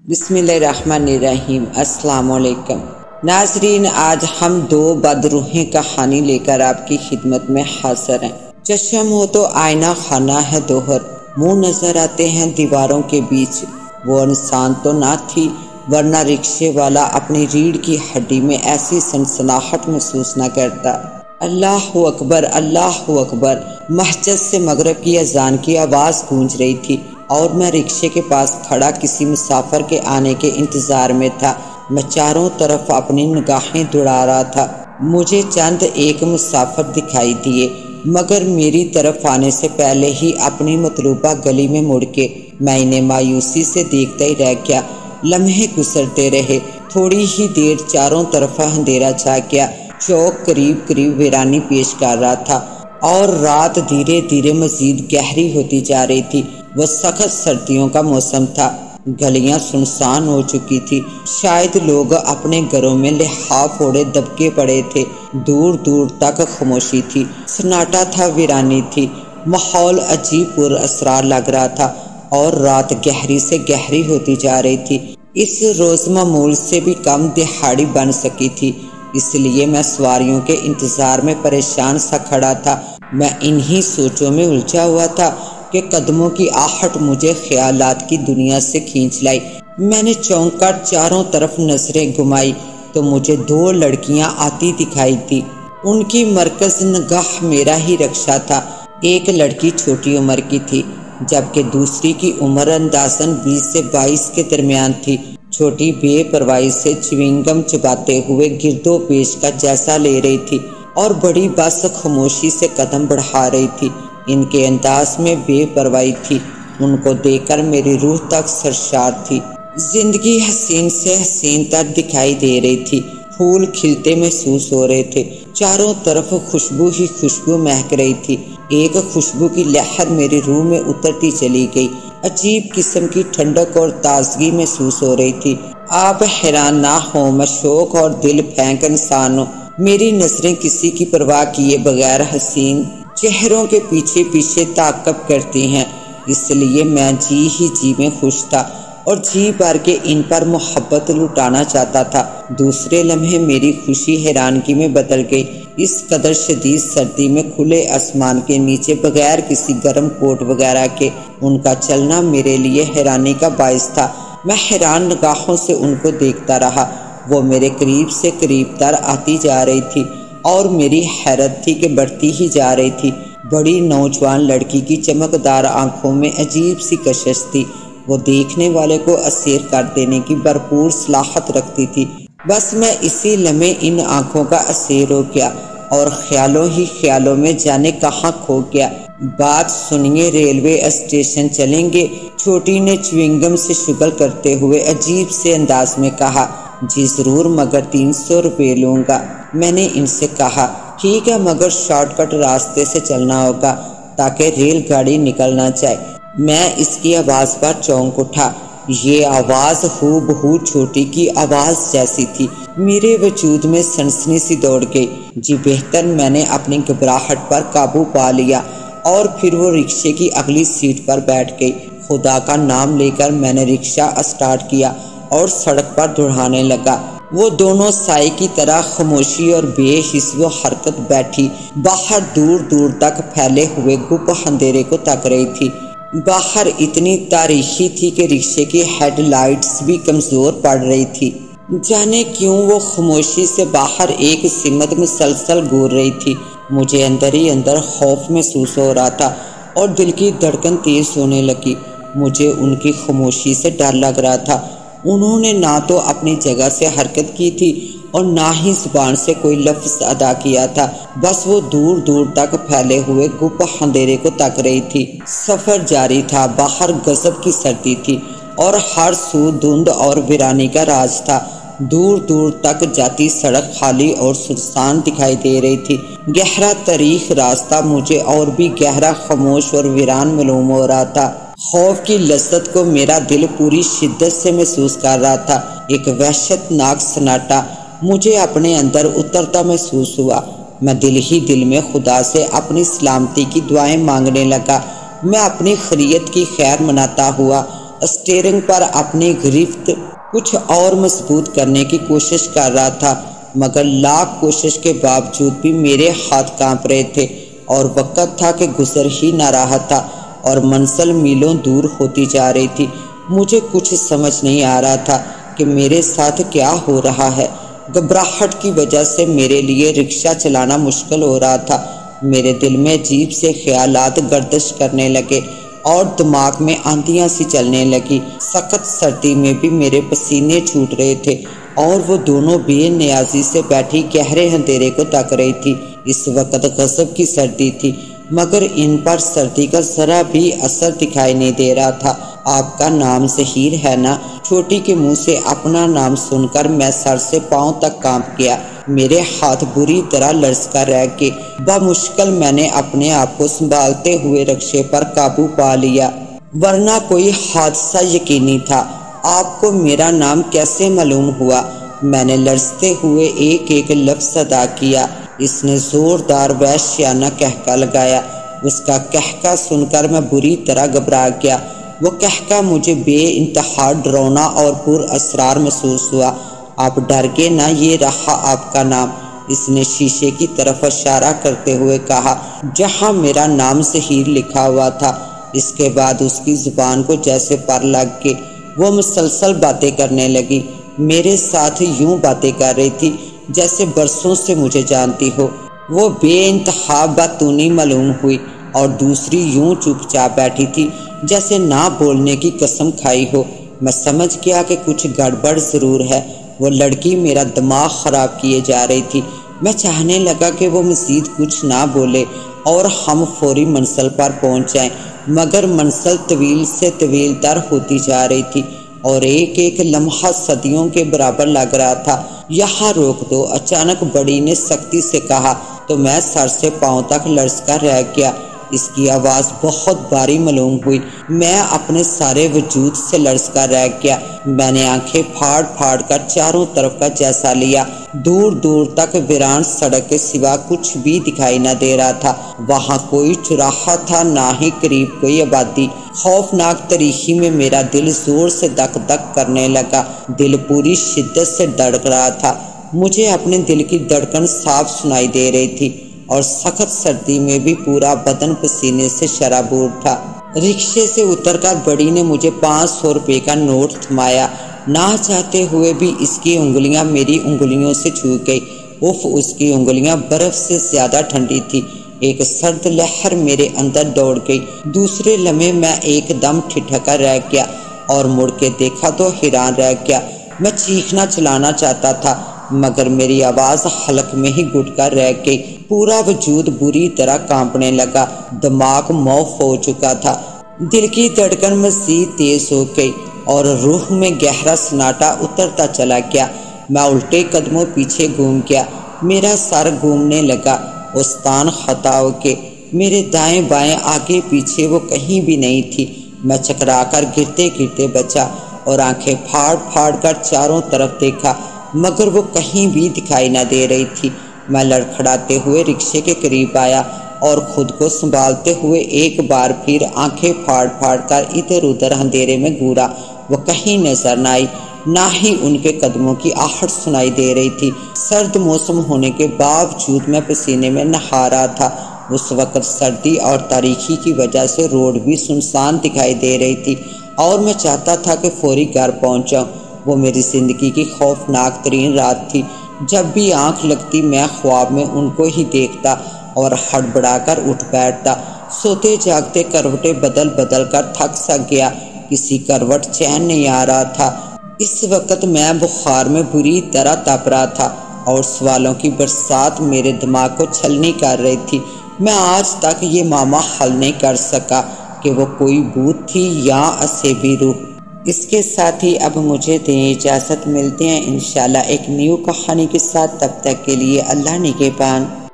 بسم اللہ الرحمن الرحیم۔ السلام علیکم ناظرین، آج ہم دو بدروحیں کہانی لے کر آپ کی خدمت میں حاضر ہیں۔ چشم ہو تو آئینہ خانہ ہے دوہر، منہ نظر آتے ہیں دیواروں کے بیچ۔ وہ انسان تو نہ تھی ورنہ رکشے والا اپنی ریڑھ کی ہڈی میں ایسی سنسناہٹ محسوس نہ کرتا۔ اللہ اکبر، اللہ اکبر، مسجد سے مغرب کی اذان کی آواز گونج رہی تھی اور میں رکشے کے پاس کھڑا کسی مسافر کے آنے کے انتظار میں تھا۔ میں چاروں طرف اپنی نگاہیں دوڑا رہا تھا۔ مجھے چند ایک مسافر دکھائی دیے، مگر میری طرف آنے سے پہلے ہی اپنی مطلوبہ گلی میں مڑ کے میں انہیں مایوسی سے دیکھتا ہی رہ گیا۔ لمحے گزرتے رہے، تھوڑی ہی دیر چاروں طرف اندھیرا چھا گیا۔ چوک قریب ویرانی پیش کر رہا تھا اور رات دھیرے دھیرے مزید گہری ہوتی جا رہی تھی۔ وہ سخت سردیوں کا موسم تھا، گلیاں سنسان ہو چکی تھی، شاید لوگ اپنے گھروں میں لحاف اوڑھے دبکے پڑے تھے۔ دور دور تک خاموشی تھی، سناٹا تھا، ویرانی تھی۔ ماحول عجیب پر اسرار لگ رہا تھا اور رات گہری سے گہری ہوتی جا رہی تھی۔ اس روز معمول سے بھی کم دہاڑی بن سکی تھی، اس لیے میں سواریوں کے انتظار میں پریشان سا کھڑا تھا۔ میں انہی سوچوں میں الجھا ہوا تھا کہ قدموں کی آہٹ مجھے خیالات کی دنیا سے کھینچ لائی۔ میں نے چونک کر چاروں طرف نظریں گھمائی تو مجھے دو لڑکیاں آتی دکھائی تھی۔ ان کی مرکز نگاہ میرا ہی رکشہ تھا۔ ایک لڑکی چھوٹی عمر کی تھی جبکہ دوسری کی عمر اندازاً 20 سے 22 کے درمیان تھی۔ چھوٹی بے پرواہی سے چوئنگم چباتے ہوئے گرد و پیش کا جیسا لے رہی تھی اور بڑی بس خاموشی سے قدم بڑھا رہی تھی۔ ان کے انداز میں بے پرواہی تھی، ان کو دیکھ کر میری روح تک سرشار تھی۔ زندگی حسین سے حسین تر دکھائی دے رہی تھی، پھول کھلتے محسوس ہو رہے تھے، چاروں طرف خوشبو ہی خوشبو مہک رہی تھی۔ ایک خوشبو کی لہر میری روح میں اترتی چلی گئی، عجیب قسم کی ٹھنڈک اور تازگی محسوس ہو رہی تھی۔ آپ حیران نہ ہوں، میں شوق اور دل پھینک انسان ہوں۔ میری نظریں کسی کی پرواہ کیے بغیر حسین چہروں کے پیچھے پیچھے تعاقب کرتی ہیں، اس لیے میں جی میں خوش تھا اور جی بھر کے ان پر محبت لٹانا چاہتا تھا۔ دوسرے لمحے میری خوشی حیرانگی میں بدل گئی۔ اس قدر شدید سردی میں کھلے آسمان کے نیچے بغیر کسی گرم کوٹ وغیرہ کے ان کا چلنا میرے لیے حیرانی کا باعث تھا۔ میں حیران نگاہوں سے ان کو دیکھتا رہا۔ وہ میرے قریب سے قریب تر آتی جا رہی تھی اور میری حیرت تھی کہ بڑھتی ہی جا رہی تھی۔ بڑی نوجوان لڑکی کی چمکدار آنکھوں میں عجیب سی کشش تھی، وہ دیکھنے والے کو اسیر کر دینے کی بھرپور صلاحیت رکھتی تھی۔ بس میں اسی لمحے ان آنکھوں کا اسیر ہو گیا اور خیالوں ہی خیالوں میں جانے کہاں کھو گیا۔ بات سنیے، ریلوے اسٹیشن چلیں گے؟ چھوٹی نے چوئنگم سے شغل کرتے ہوئے عجیب سے انداز میں کہا۔ جی ضرور، مگر 300 روپے لوں گا۔ میں نے ان سے کہا ٹھیک ہے، مگر شارٹ کٹ راستے سے چلنا ہوگا تاکہ ریل گاڑی نکل نہ جائے۔ میں اس کی آواز پر چونک اٹھا، یہ آواز ہو بہو چھوٹی کی آواز جیسی تھی۔ میرے وجود میں سنسنی سی دوڑ گئی۔ جی بہتر، میں نے اپنی گھبراہٹ پر قابو پا لیا اور پھر وہ رکشے کی اگلی سیٹ پر بیٹھ گئی۔ خدا کا نام لے کر میں نے رکشہ اسٹارٹ کیا اور سڑک پر دوڑانے لگا۔ وہ دونوں سائے کی طرح خاموشی اور بے حس و حرکت بیٹھی باہر دور دور تک پھیلے ہوئے گپ اندھیرے کو تک رہی تھی۔ باہر اتنی تاریکی تھی کہ رکشے کی ہیڈ لائٹس بھی کمزور پڑ رہی تھی۔ جانے کیوں وہ خاموشی سے باہر ایک سمت مسلسل گور رہی تھی۔ مجھے اندر ہی اندر خوف محسوس ہو رہا تھا اور دل کی دھڑکن تیز ہونے لگی۔ مجھے ان کی خاموشی سے ڈر لگ رہا تھا۔ انہوں نے نہ تو اپنی جگہ سے حرکت کی تھی اور نہ ہی زبان سے کوئی لفظ ادا کیا تھا، بس وہ دور دور تک پھیلے ہوئے گپ اندھیرے کو تک رہی تھی۔ سفر جاری تھا، باہر غضب کی سردی تھی اور ہر سو دھند اور ویرانی کا راج تھا۔ دور دور تک جاتی سڑک خالی اور سنسان دکھائی دے رہی تھی۔ گہرا تاریخ راستہ مجھے اور بھی گہرا، خاموش اور ویران معلوم ہو رہا تھا۔ خوف کی لذت کو میرا دل پوری شدت سے محسوس کر رہا تھا۔ ایک وحشت ناک سناٹا مجھے اپنے اندر اترتا محسوس ہوا۔ میں دل ہی دل میں خدا سے اپنی سلامتی کی دعائیں مانگنے لگا۔ میں اپنی خیریت کی خیر مناتا ہوا اسٹیئرنگ پر اپنی گرفت کچھ اور مضبوط کرنے کی کوشش کر رہا تھا، مگر لاکھ کوشش کے باوجود بھی میرے ہاتھ کانپ رہے تھے اور وقت تھا کہ گزر ہی نہ رہا تھا اور منزل میلوں دور ہوتی جا رہی تھی۔ مجھے کچھ سمجھ نہیں آ رہا تھا کہ میرے ساتھ کیا ہو رہا ہے۔ گھبراہٹ کی وجہ سے میرے لیے رکشہ چلانا مشکل ہو رہا تھا۔ میرے دل میں عجیب سے خیالات گردش کرنے لگے اور دماغ میں آندیاں سی چلنے لگی۔ سخت سردی میں بھی میرے پسینے چھوٹ رہے تھے اور وہ دونوں بے نیازی سے بیٹھی گہرے اندھیرے کو تک رہی تھی۔ اس وقت غضب کی سردی تھی، مگر ان پر سردی کا ذرا بھی اثر دکھائی نہیں دے رہا تھا۔ آپ کا نام ظہیر ہے نا؟ چھوٹی کے منہ سے اپنا نام سن کر میں سر سے پاؤں تک کانپ گیا۔ میرے ہاتھ بری طرح لرز کر رہ گئے۔ بمشکل میں نے اپنے آپ کو سنبھالتے ہوئے رکشے پر قابو پا لیا، ورنہ کوئی حادثہ یقینی تھا۔ آپ کو میرا نام کیسے معلوم ہوا؟ میں نے لرزتے ہوئے ایک ایک لفظ ادا کیا۔ اس نے زوردار وحشیانہ کہکا لگایا۔ اس کا کہکا سن کر میں بری طرح گھبرا گیا۔ وہ کہکا مجھے بے انتہا ڈراؤنا اور پر اسرار محسوس ہوا۔ آپ ڈر گئے نا، یہ رہا آپ کا نام۔ اس نے شیشے کی طرف اشارہ کرتے ہوئے کہا جہاں میرا نام ظہیر لکھا ہوا تھا۔ اس کے بعد اس کی زبان کو جیسے پر لگ کے وہ مسلسل باتیں کرنے لگی۔ میرے ساتھ یوں باتیں کر رہی تھی جیسے برسوں سے مجھے جانتی ہو۔ وہ بے انتہا باتونی معلوم ہوئی اور دوسری یوں چپ چاپ بیٹھی تھی جیسے نہ بولنے کی قسم کھائی ہو۔ میں سمجھ گیا کہ کچھ گڑبڑ ضرور ہے۔ وہ لڑکی میرا دماغ خراب کیے جا رہی تھی۔ میں چاہنے لگا کہ وہ مزید کچھ نہ بولے اور ہم فوری منزل پر پہنچ جائیں، مگر منزل طویل سے طویل تر ہوتی جا رہی تھی اور ایک ایک لمحہ صدیوں کے برابر لگ رہا تھا۔ یہاں روک دو، اچانک بڑی نے سختی سے کہا تو میں سر سے پاؤں تک لرز کر رہ گیا۔ اس کی آواز بہت بھاری معلوم ہوئی۔ میں اپنے سارے وجود سے لرز کر رہ گیا۔ میں نے آنکھیں پھاڑ پھاڑ کر چاروں طرف کا جائزہ لیا۔ دور دور تک ویران سڑک کے سوا کچھ بھی دکھائی نہ دے رہا تھا۔ وہاں کوئی چوراہا تھا، نہ ہی قریب کوئی آبادی۔ خوفناک تاریکی میں میرا دل زور سے دک دک کرنے لگا۔ دل پوری شدت سے دھڑک رہا تھا۔ مجھے اپنے دل کی دھڑکن صاف سنائی دے رہی تھی اور سخت سردی میں بھی پورا بدن پسینے سے شرابور تھا۔ رکشے سے اتر کر بڑی نے مجھے 500 روپے کا نوٹ تھمایا۔ نہ چاہتے ہوئے بھی اس کی انگلیاں میری انگلیوں سے چھو گئی۔ اف، اس کی انگلیاں برف سے زیادہ ٹھنڈی تھی۔ ایک سرد لہر میرے اندر دوڑ گئی۔ دوسرے لمحے میں ایک دم ٹھٹکا رہ گیا اور مڑ کے دیکھا تو حیران رہ گیا۔ میں چیخنا چلانا چاہتا تھا مگر میری آواز حلق میں ہی گھٹ کر رہ گئی۔ پورا وجود بری طرح کانپنے لگا۔ دماغ موف ہو چکا تھا۔ دل کی دھڑکن مزید تیز ہو گئی اور روح میں گہرا سناٹا اترتا چلا گیا۔ میں الٹے قدموں پیچھے گھوم گیا۔ میرا سر گھومنے لگا۔ استان خطا ہو کے میرے دائیں بائیں آگے پیچھے وہ کہیں بھی نہیں تھی۔ میں چکرا کر گرتے گرتے بچا اور آنکھیں پھاڑ پھاڑ کر چاروں طرف دیکھا مگر وہ کہیں بھی دکھائی نہ دے رہی تھی۔ میں لڑکھڑاتے ہوئے رکشے کے قریب آیا اور خود کو سنبھالتے ہوئے ایک بار پھر آنکھیں پھاڑ پھاڑ کر ادھر ادھر اندھیرے میں گھورا۔ وہ کہیں نظر نہ آئی، نہ ہی ان کے قدموں کی آہٹ سنائی دے رہی تھی۔ سرد موسم ہونے کے باوجود میں پسینے میں نہا رہا تھا۔ اس وقت سردی اور تاریکی کی وجہ سے روڈ بھی سنسان دکھائی دے رہی تھی اور میں چاہتا تھا کہ فوری گھر پہنچ جاؤں۔ وہ میری زندگی کی خوفناک ترین رات تھی۔ جب بھی آنکھ لگتی میں خواب میں ان کو ہی دیکھتا اور ہڑبڑا کر اٹھ بیٹھتا۔ سوتے جاگتے کروٹیں بدل بدل کر تھک سا گیا، کسی کروٹ چین نہیں آ رہا تھا۔ اس وقت میں بخار میں بری طرح تپ رہا تھا اور سوالوں کی برسات میرے دماغ کو چھلنی کر رہی تھی۔ میں آج تک یہ معمہ حل نہیں کر سکا کہ وہ کوئی بھوت تھی یا اسیبی روح۔ اس کے ساتھ ہی اب مجھے دیں اجازت، ملتے ہیں انشاءاللہ ایک نیو کہانی کے ساتھ۔ تب تک کے لیے اللہ نگہبان۔